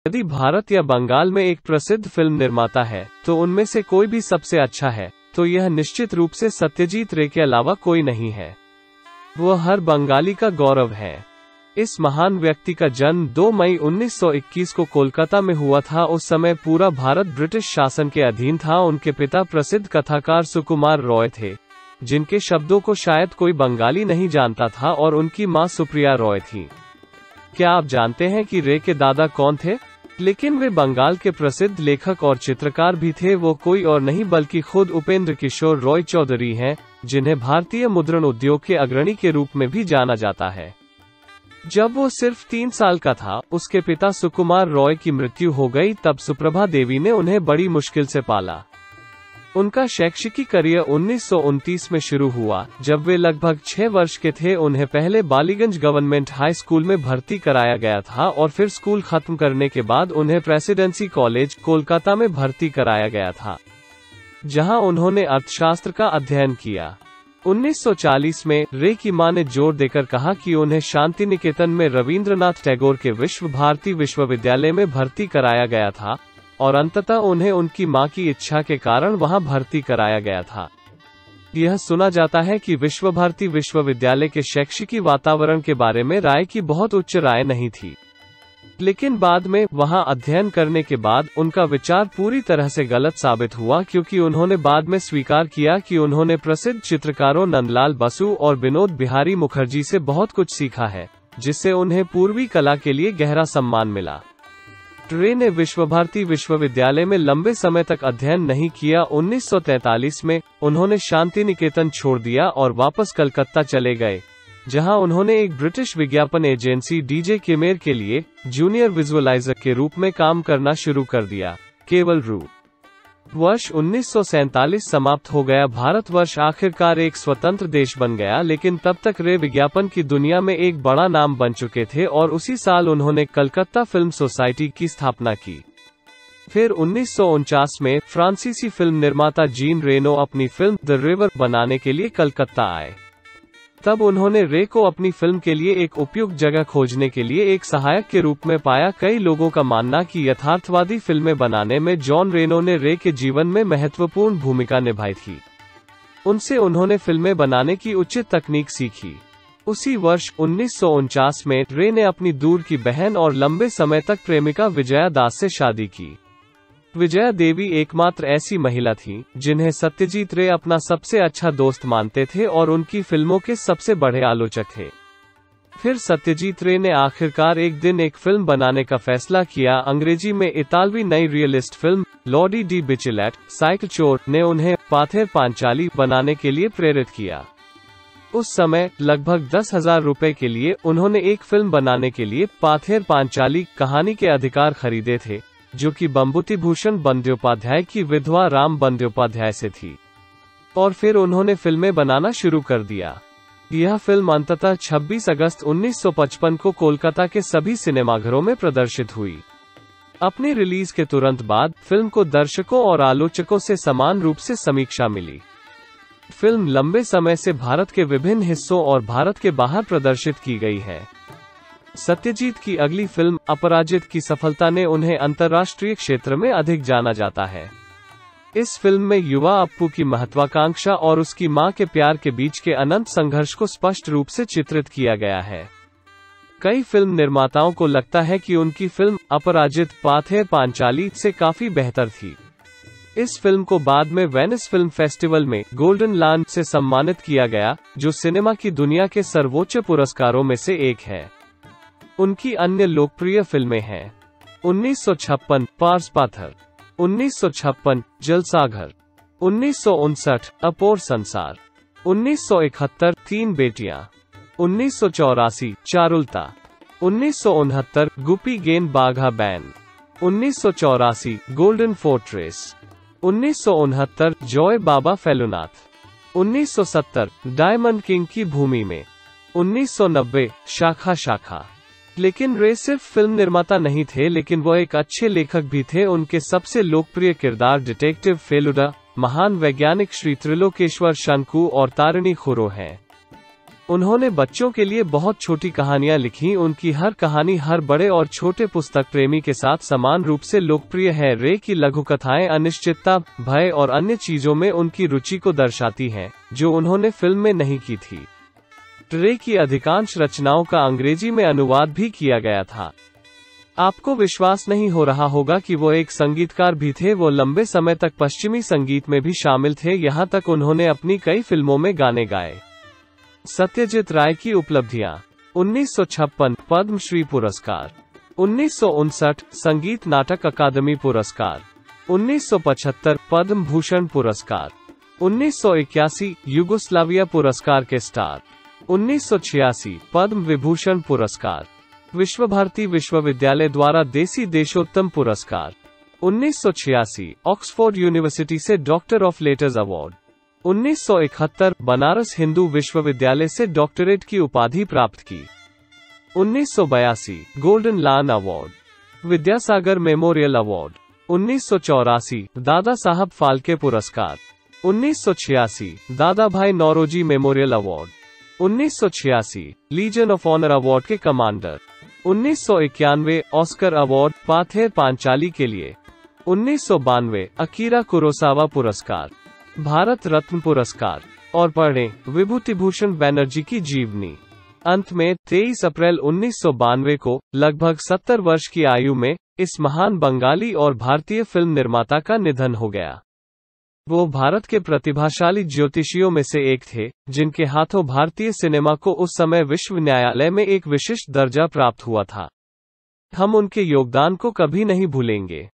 यदि भारत या बंगाल में एक प्रसिद्ध फिल्म निर्माता है तो उनमें से कोई भी सबसे अच्छा है, तो यह निश्चित रूप से सत्यजीत रे के अलावा कोई नहीं है। वह हर बंगाली का गौरव है। इस महान व्यक्ति का जन्म 2 मई 1921 को कोलकाता में हुआ था। उस समय पूरा भारत ब्रिटिश शासन के अधीन था। उनके पिता प्रसिद्ध कथाकार सुकुमार रॉय थे, जिनके शब्दों को शायद कोई बंगाली नहीं जानता था, और उनकी मां सुप्रिया रॉय थी। क्या आप जानते हैं कि रे के दादा कौन थे? लेकिन वे बंगाल के प्रसिद्ध लेखक और चित्रकार भी थे। वो कोई और नहीं बल्कि खुद उपेंद्र किशोर रॉय चौधरी हैं, जिन्हें भारतीय मुद्रण उद्योग के अग्रणी के रूप में भी जाना जाता है। जब वो सिर्फ 3 साल का था, उसके पिता सुकुमार रॉय की मृत्यु हो गई। तब सुप्रभा देवी ने उन्हें बड़ी मुश्किल से पाला। उनका शैक्षिकी करियर 1929 में शुरू हुआ। जब वे लगभग 6 वर्ष के थे, उन्हें पहले बालीगंज गवर्नमेंट हाई स्कूल में भर्ती कराया गया था, और फिर स्कूल खत्म करने के बाद उन्हें प्रेसिडेंसी कॉलेज कोलकाता में भर्ती कराया गया था, जहां उन्होंने अर्थशास्त्र का अध्ययन किया। 1940 में रे की मां ने जोर देकर कहा कि उन्हें शांति निकेतन में रविंद्रनाथ टैगोर के विश्व भारती विश्वविद्यालय में भर्ती कराया गया था, और अंततः उन्हें उनकी मां की इच्छा के कारण वहां भर्ती कराया गया था। यह सुना जाता है कि विश्व भारती विश्वविद्यालय के शैक्षिकी वातावरण के बारे में राय की बहुत उच्च राय नहीं थी, लेकिन बाद में वहां अध्ययन करने के बाद उनका विचार पूरी तरह से गलत साबित हुआ, क्योंकि उन्होंने बाद में स्वीकार किया कि उन्होंने प्रसिद्ध चित्रकारों नंदलाल बसु और विनोद बिहारी मुखर्जी से बहुत कुछ सीखा है, जिससे उन्हें पूर्वी कला के लिए गहरा सम्मान मिला। रे ने विश्वभारती विश्वविद्यालय में लंबे समय तक अध्ययन नहीं किया। 1943 में उन्होंने शांति निकेतन छोड़ दिया और वापस कलकत्ता चले गए, जहां उन्होंने एक ब्रिटिश विज्ञापन एजेंसी डीजे किमेर के लिए जूनियर विजुअलाइजर के रूप में काम करना शुरू कर दिया। केवल वर्ष 1947 समाप्त हो गया। भारतवर्ष आखिरकार एक स्वतंत्र देश बन गया, लेकिन तब तक रे विज्ञापन की दुनिया में एक बड़ा नाम बन चुके थे, और उसी साल उन्होंने कलकत्ता फिल्म सोसाइटी की स्थापना की। फिर 1949 में फ्रांसीसी फिल्म निर्माता जीन रेनो अपनी फिल्म द रिवर बनाने के लिए कलकत्ता आए। तब उन्होंने रे को अपनी फिल्म के लिए एक उपयुक्त जगह खोजने के लिए एक सहायक के रूप में पाया। कई लोगों का मानना कि यथार्थवादी फिल्में बनाने में जॉन रेनो ने रे के जीवन में महत्वपूर्ण भूमिका निभाई थी। उनसे उन्होंने फिल्में बनाने की उचित तकनीक सीखी। उसी वर्ष 1949 में रे ने अपनी दूर की बहन और लंबे समय तक प्रेमिका विजया दास से शादी की। विजया देवी एकमात्र ऐसी महिला थी जिन्हें सत्यजीत रे अपना सबसे अच्छा दोस्त मानते थे और उनकी फिल्मों के सबसे बड़े आलोचक थे। फिर सत्यजीत रे ने आखिरकार एक दिन एक फिल्म बनाने का फैसला किया। अंग्रेजी में इतालवी नई रियलिस्ट फिल्म लॉडी डी बिचिलेट साइकिल चोर ने उन्हें पाथेर पांचाली बनाने के लिए प्रेरित किया। उस समय लगभग 10,000 रुपए के लिए उन्होंने एक फिल्म बनाने के लिए पाथेर पांचाली कहानी के अधिकार खरीदे थे, जो कि बंबुति भूषण बंद्योपाध्याय की विधवा राम बंद्योपाध्याय से थी, और फिर उन्होंने फिल्में बनाना शुरू कर दिया। यह फिल्म अंततः 26 अगस्त 1955 को कोलकाता के सभी सिनेमाघरों में प्रदर्शित हुई। अपनी रिलीज के तुरंत बाद फिल्म को दर्शकों और आलोचकों से समान रूप से समीक्षा मिली। फिल्म लंबे समय से भारत के विभिन्न हिस्सों और भारत के बाहर प्रदर्शित की गई है। सत्यजीत की अगली फिल्म अपराजित की सफलता ने उन्हें अंतर्राष्ट्रीय क्षेत्र में अधिक जाना जाता है। इस फिल्म में युवा अप्पू की महत्वाकांक्षा और उसकी मां के प्यार के बीच के अनंत संघर्ष को स्पष्ट रूप से चित्रित किया गया है। कई फिल्म निर्माताओं को लगता है कि उनकी फिल्म अपराजित पाथेर पांचाली से काफी बेहतर थी। इस फिल्म को बाद में वेनिस फिल्म फेस्टिवल में गोल्डन लायन से सम्मानित किया गया, जो सिनेमा की दुनिया के सर्वोच्च पुरस्कारों में से एक है। उनकी अन्य लोकप्रिय फिल्में हैं 1956 पार्स पाथर, 1956 जलसाघर, 1959 अपोर संसार, 1971 तीन बेटियां, 1984 चारुलता, 1969 गुपी गेंद बाघा बैन, 1984 गोल्डन फोर्ट्रेस, 1969 जॉय बाबा फेलुनाथ, 1970 डायमंड किंग की भूमि में, 1990 शाखा शाखा। लेकिन रे सिर्फ फिल्म निर्माता नहीं थे, लेकिन वह एक अच्छे लेखक भी थे। उनके सबसे लोकप्रिय किरदार डिटेक्टिव फेलुडा, महान वैज्ञानिक श्री त्रिलोकेश्वर शंकु और तारिणी खुरो हैं। उन्होंने बच्चों के लिए बहुत छोटी कहानियां लिखी। उनकी हर कहानी हर बड़े और छोटे पुस्तक प्रेमी के साथ समान रूप से लोकप्रिय है। रे की लघुकथाएं अनिश्चितता, भय और अन्य चीजों में उनकी रुचि को दर्शाती हैं, जो उन्होंने फिल्म में नहीं की थी। रे की अधिकांश रचनाओं का अंग्रेजी में अनुवाद भी किया गया था। आपको विश्वास नहीं हो रहा होगा कि वो एक संगीतकार भी थे। वो लंबे समय तक पश्चिमी संगीत में भी शामिल थे, यहाँ तक उन्होंने अपनी कई फिल्मों में गाने गाए। सत्यजीत राय की उपलब्धियां: 1956 पद्मश्री पुरस्कार, 1959 संगीत नाटक अकादमी पुरस्कार, 1975 पद्म भूषण पुरस्कार, 1981 युगोस्लाविया पुरस्कार के स्टार, 1986 पद्म विभूषण पुरस्कार, विश्वभारती विश्वविद्यालय द्वारा देसी देशोत्तम पुरस्कार, 1986 ऑक्सफोर्ड यूनिवर्सिटी से doctor of letters award, 1971 Banaras Hindu विश्वविद्यालय से डॉक्टरेट की उपाधि प्राप्त की, 1982 golden lion award, Vidyasagar memorial award, 1984 Dada Saheb Phalke पुरस्कार, 1986 Dada Bhai Naoroji memorial award, 1986 legion of honour award के commander, 1991 Oscar award Pather Panchali के लिए, 1992 अकीरा कुरोसावा पुरस्कार, भारत रत्न पुरस्कार। और पढ़ें विभूतिभूषण बैनर्जी की जीवनी। अंत में 23 अप्रैल 1992 को लगभग 70 वर्ष की आयु में इस महान बंगाली और भारतीय फिल्म निर्माता का निधन हो गया। वो भारत के प्रतिभाशाली ज्योतिषियों में से एक थे, जिनके हाथों भारतीय सिनेमा को उस समय विश्व न्यायालय में एक विशिष्ट दर्जा प्राप्त हुआ था। हम उनके योगदान को कभी नहीं भूलेंगे।